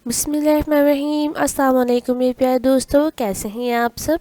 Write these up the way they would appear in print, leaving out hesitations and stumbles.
بسم اللہ الرحمن الرحیم۔ السلام علیکم میرے پیارے دوستوں، کیسے ہیں آپ سب؟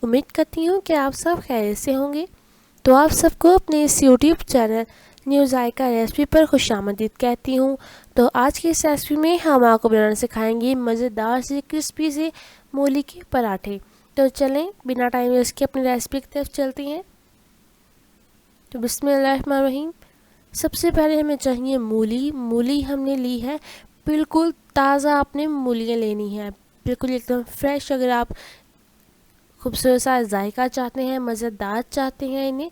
امید کرتی ہوں کہ آپ سب خیریت سے ہوں گے۔ تو آپ سب کو اپنے اس یوٹیوب چینل نیو ذائقہ ریسپی پر خوش آمدید کہتی ہوں۔ تو آج کی اس ریسپی میں ہم آپ کو بنانا سکھائیں گے مزیدار سے کرسپی سے مولی کے پراٹھے۔ تو چلیں بنا ٹائم ویسٹ کے اپنی ریسپی کی طرف چلتے ہیں۔ تو بسم اللہ الرحمن الرحیم۔ سب سے پہلے ہمیں چاہیے مولی ہم نے لی ہے، بالکل تازہ آپ نے مولیاں لینی ہیں، بالکل ایک دم فریش۔ اگر آپ خوبصورت سا ذائقہ چاہتے ہیں، مزیدار چاہتے ہیں انہیں،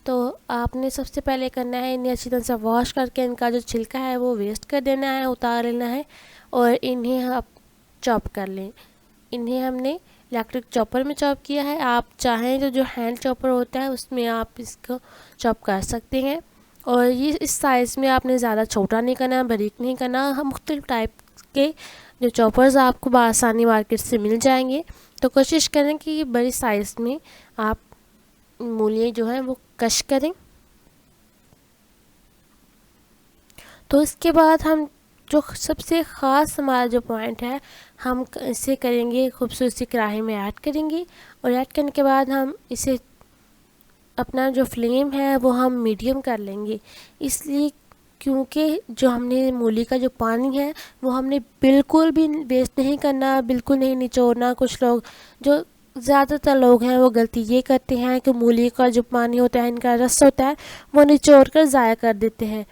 تو آپ نے سب سے پہلے کرنا ہے انہیں اچھی طرح سے واش کر کے ان کا جو چھلکا ہے وہ ویسٹ کر دینا ہے، اتار لینا ہے، اور انہیں آپ چاپ کر لیں۔ انہیں ہم نے الیکٹرک چاپر میں چاپ کیا ہے، آپ چاہیں تو جو ہینڈ چاپر ہوتا ہے اس میں آپ اس کو چاپ کر سکتے ہیں۔ اور یہ اس سائز میں آپ نے زیادہ چھوٹا نہیں کرنا، باریک نہیں کرنا۔ ہم مختلف ٹائپ کے جو چاپرز آپ کو بآسانی مارکیٹ سے مل جائیں گے، تو کوشش کریں کہ بڑی سائز میں آپ مولیاں جو ہیں وہ کش کریں۔ تو اس کے بعد ہم جو سب سے خاص ہمارا جو پوائنٹ ہے، ہم اسے کریں گے خوبصورت سی کڑاہی میں ایڈ کریں گے، اور ایڈ کرنے کے بعد ہم اسے اپنا جو فلیم ہے وہ ہم میڈیم کر لیں گے، اس لیے کیونکہ جو ہم نے مولی کا جو پانی ہے وہ ہم نے بالکل بھی ویسٹ نہیں کرنا، بالکل نہیں نچوڑنا۔ کچھ لوگ جو زیادہ تر لوگ ہیں وہ غلطی یہ کرتے ہیں کہ مولی کا جو پانی ہوتا ہے، ان کا رس ہوتا ہے، وہ نچوڑ کر ضائع کر دیتے ہیں،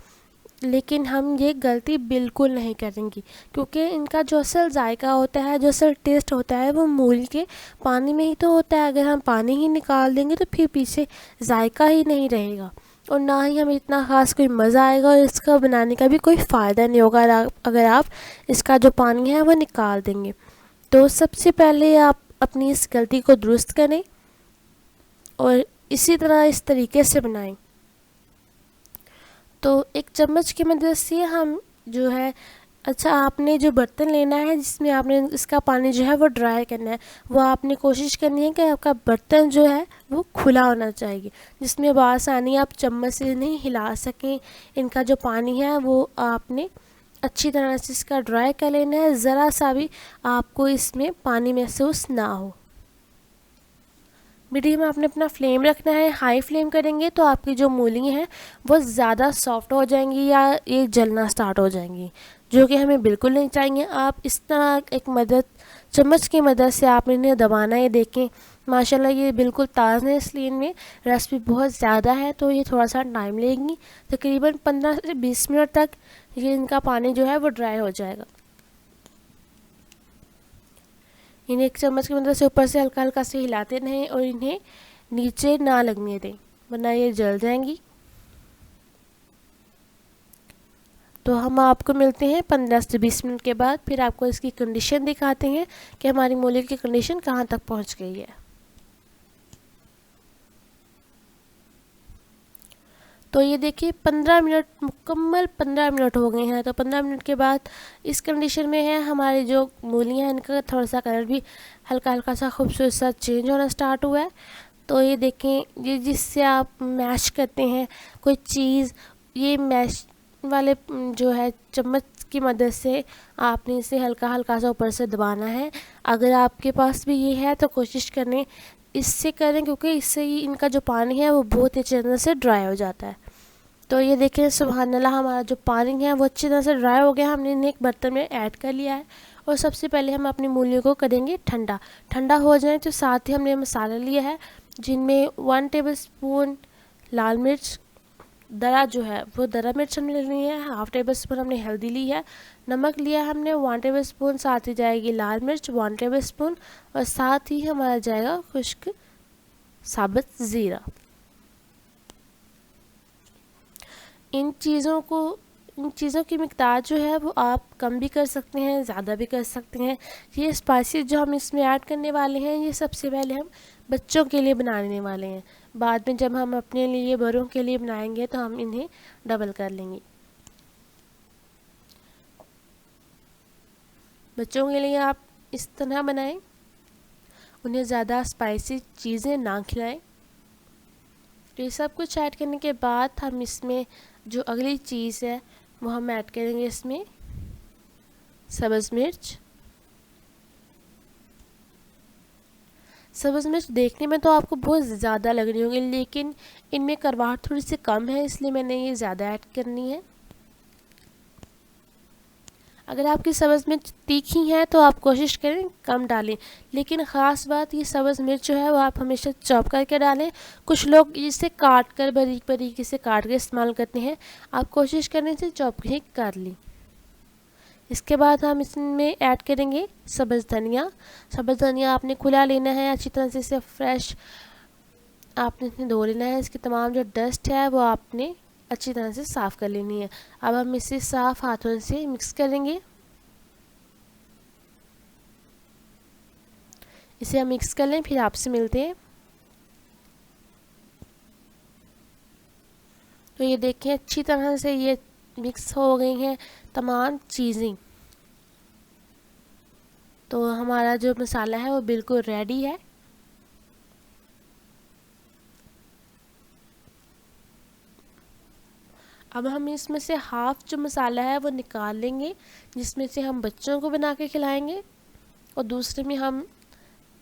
لیکن ہم یہ غلطی بالکل نہیں کریں گے، کیونکہ ان کا جو اصل ذائقہ ہوتا ہے، جو اصل ٹیسٹ ہوتا ہے، وہ مولی کے پانی میں ہی تو ہوتا ہے۔ اگر ہم پانی ہی نکال دیں گے تو پھر پیچھے ذائقہ ہی نہیں رہے گا، اور نہ ہی ہمیں اتنا خاص کوئی مزہ آئے گا، اور اس کا بنانے کا بھی کوئی فائدہ نہیں ہوگا اگر آپ اس کا جو پانی ہے وہ نکال دیں گے۔ تو سب سے پہلے آپ اپنی اس غلطی کو درست کریں، اور اسی طرح اس طریقے سے بنائیں۔ تو ایک چمچ کی مدد سے ہم جو ہے، اچھا آپ نے جو برتن لینا ہے جس میں آپ نے اس کا پانی جو ہے وہ ڈرائی کرنا ہے، وہ آپ نے کوشش کرنی ہے کہ آپ کا برتن جو ہے وہ کھلا ہونا چاہیے، جس میں بآسانی آپ چمچ سے نہیں ہلا سکیں۔ ان کا جو پانی ہے وہ آپ نے اچھی طرح سے اس کا ڈرائی کر لینا ہے، ذرا سا بھی آپ کو اس میں پانی محسوس نہ ہو۔ میڈیم آپ نے اپنا فلیم رکھنا ہے، ہائی فلیم کریں گے تو آپ کی جو مولی ہیں وہ زیادہ سافٹ ہو جائیں گی، یا یہ جلنا سٹارٹ ہو جائیں گی، جو کہ ہمیں بالکل نہیں چاہیے۔ آپ اس طرح ایک چمچ کی مدد سے آپ انہیں دبانا ہے۔ دیکھیں ماشاءاللہ یہ بالکل تازہ ہے، اس لیے ان میں ریسپی بہت زیادہ ہے، تو یہ تھوڑا سا ٹائم لے گی، تقریباً 15 سے 20 منٹ تک یہ ان کا پانی جو ہے وہ ڈرائی ہو جائے گا۔ انہیں ایک چمچ کی مدد سے اوپر سے ہلکا ہلکا سے ہلاتے رہیں، اور انہیں نیچے نہ لگنے دیں ورنہ یہ جل جائیں گی۔ تو ہم آپ کو ملتے ہیں 15 سے 20 منٹ کے بعد، پھر آپ کو اس کی کنڈیشن دکھاتے ہیں کہ ہماری مولی کی کنڈیشن کہاں تک پہنچ گئی ہے۔ تو یہ دیکھیے 15 منٹ مکمل 15 منٹ ہو گئے ہیں۔ تو 15 منٹ کے بعد اس کنڈیشن میں ہے ہماری جو مولیاں ہیں، ان کا تھوڑا سا کلر بھی ہلکا ہلکا سا خوبصورت سا چینج ہونا سٹارٹ ہوا ہے۔ تو یہ دیکھیں، یہ جس سے آپ میش کرتے ہیں کوئی چیز، یہ میش والے جو ہے چمچ کی مدد سے آپ نے اسے ہلکا ہلکا سا اوپر سے دبانا ہے۔ اگر آپ کے پاس بھی یہ ہے تو کوشش کریں اس سے کریں، کیونکہ اس سے ہی ان کا جو پانی ہے وہ بہت اچھی طرح سے ڈرائی ہو جاتا ہے۔ تو یہ دیکھیں سبحان اللہ، ہمارا جو پانی ہے وہ اچھی طرح سے ڈرائی ہو گیا، ہم نے انہیں ایک برتن میں ایڈ کر لیا ہے۔ اور سب سے پہلے ہم اپنی مولیوں کو کریں گے ٹھنڈا۔ ٹھنڈا ہو جائیں تو ساتھ ہی ہم نے مسالہ لیا ہے، جن میں 1 ٹیبل اسپون لال مرچ درا جو ہے وہ درا مرچ ہم نے لی ہے، ½ ٹیبل اسپون ہم نے ہلدی لی ہے، نمک لیا ہم نے 1 ٹیبل اسپون، ساتھ ہی جائے گی لال مرچ 1 ٹیبل اسپون، اور ساتھ ہی ہمارا جائے گا خشک ثابت زیرہ۔ ان چیزوں کی مقدار جو ہے وہ آپ کم بھی کر سکتے ہیں، زیادہ بھی کر سکتے ہیں۔ یہ اسپائسیز جو ہم اس میں ایڈ کرنے والے ہیں، یہ سب سے پہلے ہم بچوں کے لیے بنانے والے ہیں، بعد میں جب ہم اپنے لیے بڑوں کے لیے بنائیں گے تو ہم انہیں ڈبل کر لیں گے۔ بچوں کے لیے آپ اس طرح بنائیں، انہیں زیادہ اسپائسی چیزیں نہ کھلائیں۔ تو یہ سب کچھ ایڈ کرنے کے بعد ہم اس میں جو اگلی چیز ہے وہ ہم ایڈ کریں گے، اس میں سبز مرچ سبز مرچ دیکھنے میں تو آپ کو بہت زیادہ لگ رہی ہوں گی، لیکن ان میں کرواہٹ تھوڑی سی کم ہے، اس لیے میں نے یہ زیادہ ایڈ کرنی ہے۔ اگر آپ کی سبز مرچ تیکھی ہیں تو آپ کوشش کریں کم ڈالیں، لیکن خاص بات یہ سبز مرچ جو ہے وہ آپ ہمیشہ چاپ کر کے ڈالیں۔ کچھ لوگ اسے کاٹ کر باریک باریک سے کاٹ کے استعمال کرتے ہیں، آپ کوشش کریں اسے چاپ ہی کر لیں۔ اس کے بعد ہم اس میں ایڈ کریں گے سبز دھنیا۔ سبز دھنیا آپ نے کھلا لینا ہے، اچھی طرح سے اسے فریش آپ نے اسے دھو لینا ہے، اس کی تمام جو ڈسٹ ہے وہ آپ نے اچھی طرح سے صاف کر لینی ہے۔ اب ہم اسے صاف ہاتھوں سے مکس کریں گے، اسے ہم مکس کر لیں، پھر آپ سے ملتے ہیں۔ تو یہ دیکھیں اچھی طرح سے یہ مکس ہو گئی ہیں تمام چیزیں، تو ہمارا جو مسالہ ہے وہ بالکل ریڈی ہے۔ اب ہم اس میں سے ہاف جو مسالہ ہے وہ نکال لیں گے، جس میں سے ہم بچوں کو بنا کے کھلائیں گے، اور دوسرے میں ہم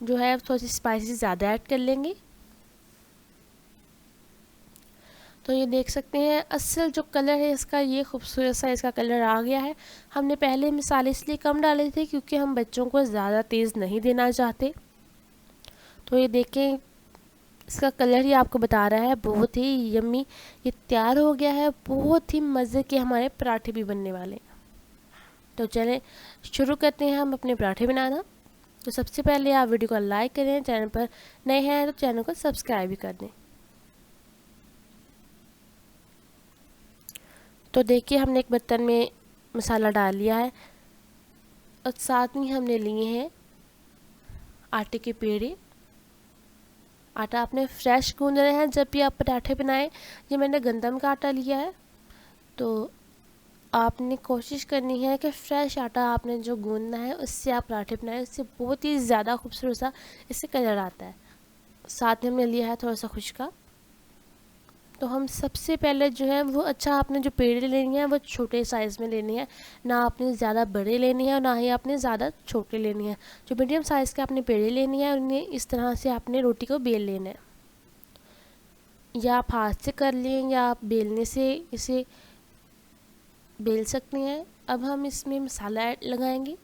جو ہے تھوڑی سی اسپائسی زیادہ ایڈ کر لیں گے۔ تو یہ دیکھ سکتے ہیں اصل جو کلر ہے اس کا، یہ خوبصورت سا اس کا کلر آ گیا ہے۔ ہم نے پہلے مسالے اس لیے کم ڈالے تھے کیونکہ ہم بچوں کو زیادہ تیز نہیں دینا چاہتے۔ تو یہ دیکھیں اس کا کلر ہی آپ کو بتا رہا ہے، بہت ہی یمی یہ تیار ہو گیا ہے، بہت ہی مزے کے ہمارے پراٹھے بھی بننے والے ہیں۔ تو چلیں شروع کرتے ہیں ہم اپنے پراٹھے بنانا۔ تو سب سے پہلے آپ ویڈیو کو لائک کریں، چینل پر نئے ہیں تو چینل کو سبسکرائب بھی کر دیں۔ تو دیکھیے ہم نے ایک برتن میں مسالہ ڈال لیا ہے، اور ساتھ میں ہم نے لیے ہیں آٹے کے پیڑے۔ آٹا آپ نے فریش گوندنا ہے جب بھی آپ پراٹھے بنائیں۔ یہ میں نے گندم کا آٹا لیا ہے، تو آپ نے کوشش کرنی ہے کہ فریش آٹا آپ نے جو گوندنا ہے اس سے آپ پراٹھے بنائیں، اس سے بہت ہی زیادہ خوبصورت سا اس سے کلر آتا ہے۔ ساتھ میں ہم نے لیا ہے تھوڑا سا خشکا۔ تو ہم سب سے پہلے جو ہے وہ اچھا آپ نے جو پیڑے لینی ہیں وہ چھوٹے سائز میں لینی ہے، نہ آپ نے زیادہ بڑے لینی ہے اور نہ ہی آپ نے زیادہ چھوٹے لینی ہے۔ جو میڈیم سائز کے آپ نے پیڑے لینی ہے انہیں اس طرح سے آپ نے روٹی کو بیل لینا ہے، یا آپ ہاتھ سے کر لیں یا آپ بیلنے سے اسے بیل سکتے ہیں۔ اب ہم اس میں مسالہ لگائیں گے۔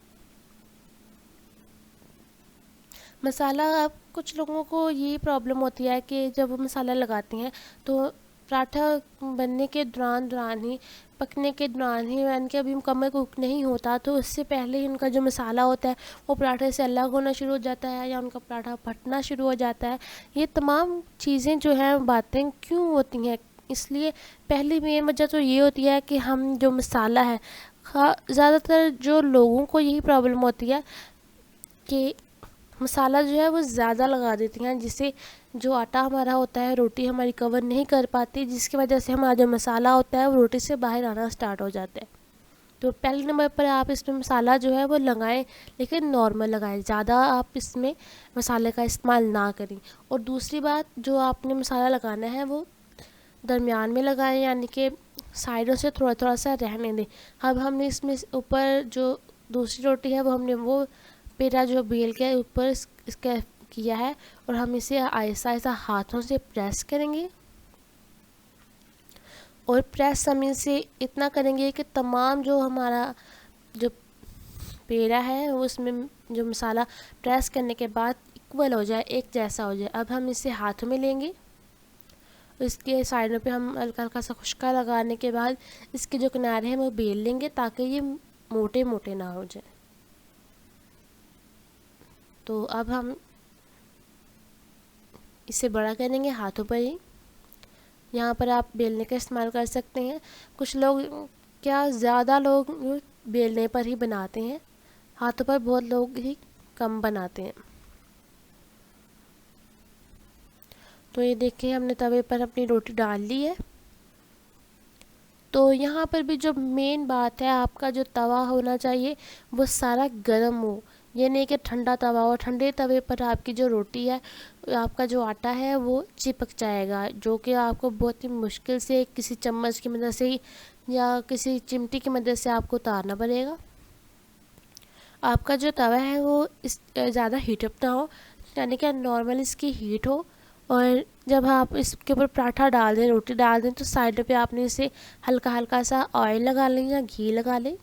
مسالہ اب کچھ لوگوں کو یہ پرابلم ہوتی ہے کہ جب وہ مسالہ لگاتے ہیں تو پراٹھا بننے کے دوران ہی، پکنے کے دوران ہی یعنی کہ ابھی مکمل کوک نہیں ہوتا، تو اس سے پہلے ہی ان کا جو مسالہ ہوتا ہے وہ پراٹھے سے الگ ہونا شروع ہو جاتا ہے، یا ان کا پراٹھا پھٹنا شروع ہو جاتا ہے۔ یہ تمام چیزیں جو ہیں باتیں کیوں ہوتی ہیں؟ اس لیے پہلی مین وجہ تو یہ ہوتی ہے کہ ہم جو مسالہ ہے، زیادہ تر جو لوگوں کو یہی پرابلم ہوتی ہے کہ مسالہ جو ہے وہ زیادہ لگا دیتی ہیں، جس سے جو آٹا ہمارا ہوتا ہے روٹی ہماری کور نہیں کر پاتی، جس کی وجہ سے ہمارا جو مسالہ ہوتا ہے وہ روٹی سے باہر آنا سٹارٹ ہو جاتا ہے۔ تو پہلے نمبر پر آپ اس میں مسالہ جو ہے وہ لگائیں، لیکن نارمل لگائیں، زیادہ آپ اس میں مسالے کا استعمال نہ کریں۔ اور دوسری بات، جو آپ نے مسالہ لگانا ہے وہ درمیان میں لگائیں، یعنی کہ سائڈوں سے تھوڑا تھوڑا سا رہنے دیں۔ اب ہم نے اس میں اوپر جو دوسری روٹی ہے وہ ہم نے وہ پیڑا جو بیل کے اوپر اس کا کیا ہے، اور ہم اسے آہستہ آہستہ ہاتھوں سے پریس کریں گے، اور پریس ہم اسے اتنا کریں گے کہ تمام جو ہمارا جو پیڑا ہے وہ اس میں جو مسالہ پریس کرنے کے بعد اکول ہو جائے، ایک جیسا ہو جائے۔ اب ہم اسے ہاتھوں میں لیں گے، اس کے سائڈوں پہ ہم ہلکا ہلکا سا خشکا لگانے کے بعد اس کے جو کنارے ہیں وہ بیل لیں گے تاکہ یہ موٹے موٹے نہ ہو جائیں۔ تو اب ہم اسے بڑا کریں گے ہاتھوں پر ہی، یہاں پر آپ بیلنے کا استعمال کر سکتے ہیں۔ کچھ لوگ، کیا زیادہ لوگ بیلنے پر ہی بناتے ہیں، ہاتھوں پر بہت لوگ ہی کم بناتے ہیں۔ تو یہ دیکھیں ہم نے توے پر اپنی روٹی ڈال لی ہے۔ تو یہاں پر بھی جو مین بات ہے، آپ کا جو توا ہونا چاہیے وہ سارا گرم ہو، یہ نہیں کہ ٹھنڈا توا ہو۔ ٹھنڈے توے پر آپ کی جو روٹی ہے، آپ کا جو آٹا ہے وہ چپک جائے گا، جو کہ آپ کو بہت ہی مشکل سے کسی چمچ کی مدد سے یا کسی چمٹی کی مدد سے آپ کو اتارنا پڑے گا۔ آپ کا جو توا ہے وہ زیادہ ہیٹ اپ نہ ہو، یعنی کہ نارمل اس کی ہیٹ ہو، اور جب آپ اس کے اوپر پراٹھا ڈال دیں، روٹی ڈال دیں، تو سائڈ پہ آپ نے اسے ہلکا ہلکا سا آئل لگا لیں یا گھی لگا لیں.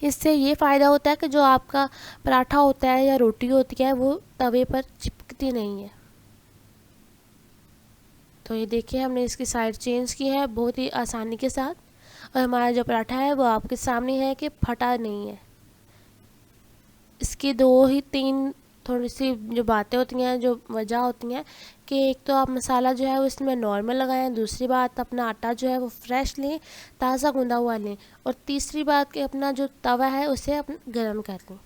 اس سے یہ فائدہ ہوتا ہے کہ جو آپ کا پراٹھا ہوتا ہے یا روٹی ہوتی ہے وہ توے پر چپکتی نہیں ہے. تو یہ دیکھیے ہم نے اس کی سائڈ چینج کی ہے بہت ہی آسانی کے ساتھ، اور ہمارا جو پراٹھا ہے وہ آپ کے سامنے ہے کہ پھٹا نہیں ہے. اس کی دو ہی تین تھوڑی سی جو باتیں ہوتی ہیں، جو وجہ ہوتی ہیں، کہ ایک تو آپ مسالہ جو ہے وہ اس میں نارمل لگائیں، دوسری بات اپنا آٹا جو ہے وہ فریش لیں، تازہ گوندھا ہوا لیں، اور تیسری بات کہ اپنا جو توا ہے اسے گرم کر لیں.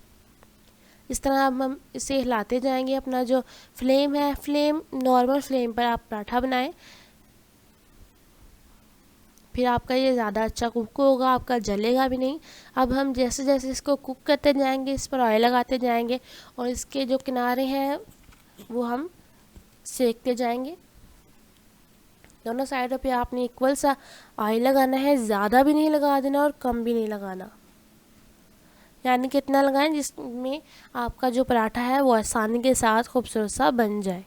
اس طرح اب ہم اسے ہلاتے جائیں گے. اپنا جو فلیم ہے، فلیم نارمل فلیم پر آپ پراٹھا بنائیں، پھر آپ کا یہ زیادہ اچھا کوک ہوگا، آپ کا جلے گا بھی نہیں. اب ہم جیسے جیسے اس کو کوک کرتے جائیں گے، اس پر آئل لگاتے جائیں گے، اور اس کے جو کنارے ہیں وہ ہم سیکتے جائیں گے. دونوں سائڈوں پہ آپ نے ایکول سا آئل لگانا ہے، زیادہ بھی نہیں لگا دینا اور کم بھی نہیں لگانا، یعنی کہ اتنا لگائیں جس میں آپ کا جو پراٹھا ہے وہ آسانی کے ساتھ خوبصورت سا بن جائے.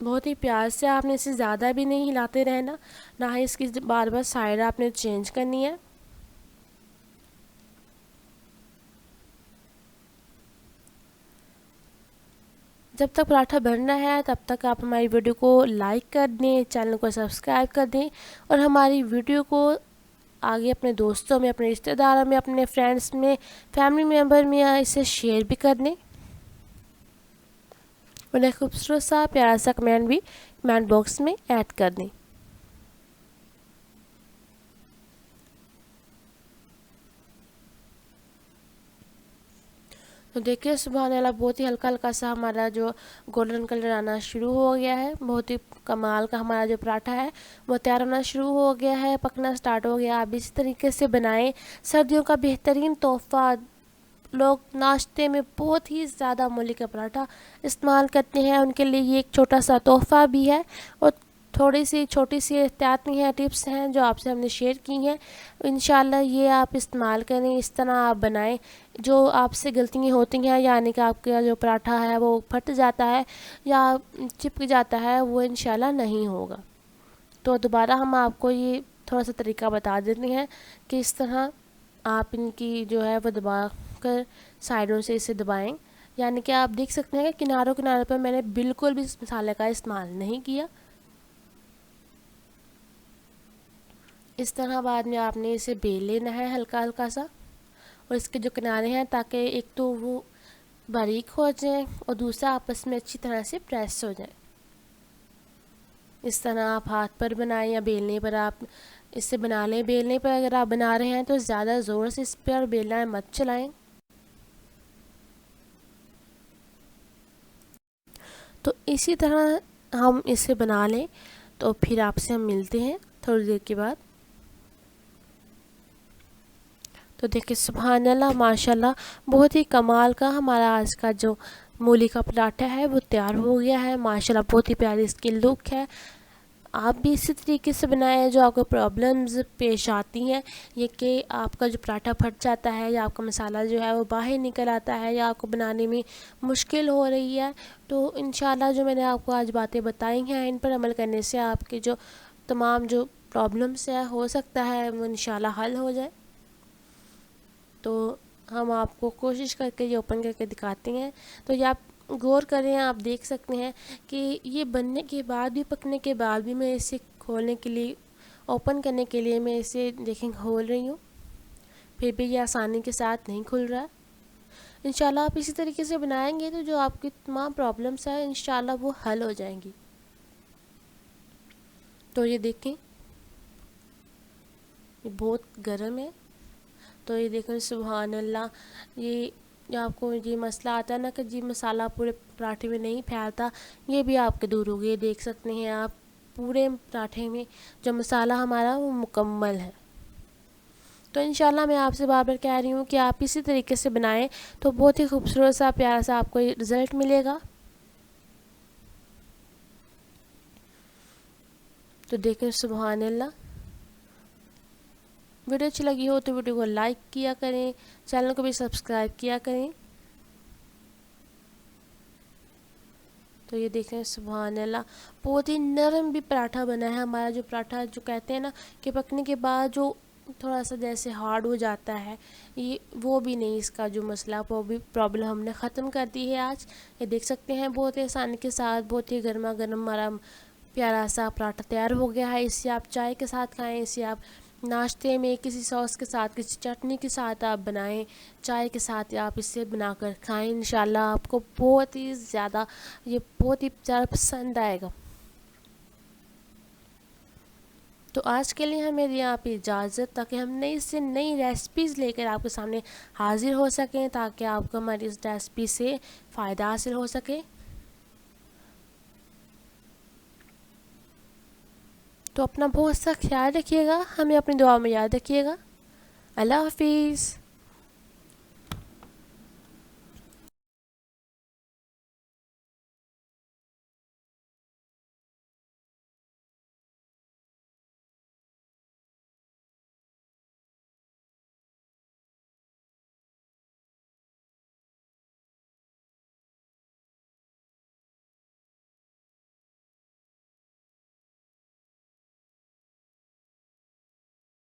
بہت ہی پیار سے آپ نے اسے زیادہ بھی نہیں ہلاتے رہنا، نہ ہی اس کی بار بار سائڈ آپ نے چینج کرنی ہے. جب تک پراٹھا بننا ہے تب تک آپ ہماری ویڈیو کو لائک کر دیں، چینل کو سبسکرائب کر دیں، اور ہماری ویڈیو کو آگے اپنے دوستوں میں، اپنے رشتہ داروں میں، اپنے فرینڈس میں، فیملی ممبر میں اسے شیئر بھی کر دیں، اور ایک خوبصورت سا پیارا سا کمنٹ بھی کمنٹ باکس میں ایڈ کر دیں. تو دیکھیے سبحان اللہ بہت ہی ہلکا ہلکا سا ہمارا جو گولڈن کلر آنا شروع ہو گیا ہے. بہت ہی کمال کا ہمارا جو پراٹھا ہے وہ تیار ہونا شروع ہو گیا ہے، پکنا سٹارٹ ہو گیا. آپ اسی طریقے سے بنائیں. سردیوں کا بہترین تحفہ، لوگ ناشتے میں بہت ہی زیادہ مولی کا پراٹھا استعمال کرتے ہیں، ان کے لیے یہ ایک چھوٹا سا تحفہ بھی ہے، اور تھوڑی سی چھوٹی سی احتیاطی ہیں، ٹپس ہیں جو آپ سے ہم نے شیئر کی ہیں. انشاءاللہ یہ آپ استعمال کریں، اس طرح آپ بنائیں. جو آپ سے غلطیاں ہوتی ہیں، یعنی کہ آپ کا جو پراٹھا ہے وہ پھٹ جاتا ہے یا چپک جاتا ہے، وہ انشاءاللہ نہیں ہوگا. تو دوبارہ ہم آپ کو یہ تھوڑا سا طریقہ بتا دیتے ہیں کہ اس طرح آپ ان کی جو ہے وہ دبا کر سائڈوں سے اسے دبائیں. یعنی کہ آپ دیکھ سکتے ہیں کہ کناروں پر میں نے بالکل بھی اس مسالے کا استعمال نہیں کیا. اس طرح بعد میں آپ نے اسے بیل لینا ہے ہلکا ہلکا سا، اور اس کے جو کنارے ہیں تاکہ ایک تو وہ باریک ہو جائیں اور دوسرا آپس میں اچھی طرح سے پریس ہو جائیں. اس طرح آپ ہاتھ پر بنائیں یا بیلنے پر آپ اس سے بنا لیں. بیلنے پر اگر آپ بنا رہے ہیں تو زیادہ زور سے اس پر بیلنا مت چلائیں. تو اسی طرح ہم اسے بنا لیں. تو پھر آپ سے ہم ملتے ہیں تھوڑی دیر کے بعد. تو دیکھیں سبحان اللہ ماشاءاللہ بہت ہی کمال کا ہمارا آج کا جو مولی کا پراٹھا ہے وہ تیار ہو گیا ہے. ماشاءاللہ بہت ہی پیاری اس کی لک ہے. آپ بھی اسی طریقے سے بنائیں. جو آپ کو پرابلمز پیش آتی ہیں، یہ کہ آپ کا جو پراٹھا پھٹ جاتا ہے یا آپ کا مسالہ جو ہے وہ باہر نکل آتا ہے یا آپ کو بنانے میں مشکل ہو رہی ہے، تو انشاءاللہ جو میں نے آپ کو آج باتیں بتائی ہیں ان پر عمل کرنے سے آپ کے جو تمام جو پرابلمس ہیں ہو سکتا ہے وہ انشاءاللہ حل ہو جائے. تو ہم آپ کو کوشش کر کے یہ اوپن کر کے دکھاتے ہیں. تو یہ آپ غور کریں، آپ دیکھ سکتے ہیں کہ یہ بننے کے بعد بھی، پکنے کے بعد بھی، میں اسے کھولنے کے لیے، اوپن کرنے کے لیے میں اسے دیکھیں کھول رہی ہوں، پھر بھی یہ آسانی کے ساتھ نہیں کھل رہا. انشاءاللہ آپ اسی طریقے سے بنائیں گے تو جو آپ کی تمام پرابلمس ہیں انشاءاللہ وہ حل ہو جائیں گی. تو یہ دیکھیں یہ بہت گرم ہے. تو یہ دیکھیں سبحان اللہ، یہ آپ کو یہ مسئلہ آتا ہے نا کہ جی مسالہ پورے پراٹھے میں نہیں پھیلتا، یہ بھی آپ کے دور ہو گئی. دیکھ سکتے ہیں آپ پورے پراٹھے میں جو مسالہ ہمارا وہ مکمل ہے. تو انشاءاللہ میں آپ سے بار بار کہہ رہی ہوں کہ آپ اسی طریقے سے بنائیں تو بہت ہی خوبصورت سا پیارا سا آپ کو رزلٹ ملے گا. تو دیکھیں سبحان اللہ ویڈیو اچھی لگی ہو تو ویڈیو کو لائک کیا کریں، چینل کو بھی سبسکرائب کیا کریں۔ تو یہ دیکھیں سبحان اللہ، بہت ہی نرم بھی پراٹھا بنا ہے ہمارا۔ جو پراٹھا جو کہتے ہیں نا کہ پکنے کے بعد جو تھوڑا سا جیسے ہارڈ ہو جاتا ہے، یہ وہ بھی نہیں، اس کا جو مسئلہ وہ بھی پرابلم ہم نے ختم کر دی ہے آج۔ یہ دیکھ سکتے ہیں بہت ہی آسانی کے ساتھ بہت ہی گرما گرم ہمارا پیارا سا پراٹھا تیار ہو گیا ہے۔ اسے آپ چائے کے ساتھ کھائیں، اسے آپ ناشتے میں کسی سوس کے ساتھ، کسی چٹنی کے ساتھ آپ بنائیں، چائے کے ساتھ آپ اسے بنا کر کھائیں، انشاءاللہ آپ کو بہت ہی زیادہ پسند آئے گا۔ تو آج کے لیے ہمیں دیا آپ اجازت، تاکہ ہم نئی سے نئی ریسپیز لے کر آپ کے سامنے حاضر ہو سکیں، تاکہ آپ کو ہماری اس ریسپی سے فائدہ حاصل ہو سکے۔ تو اپنا بہت سا خیال رکھیے گا، ہمیں اپنی دعا میں یاد رکھیے گا۔ اللہ حافظ۔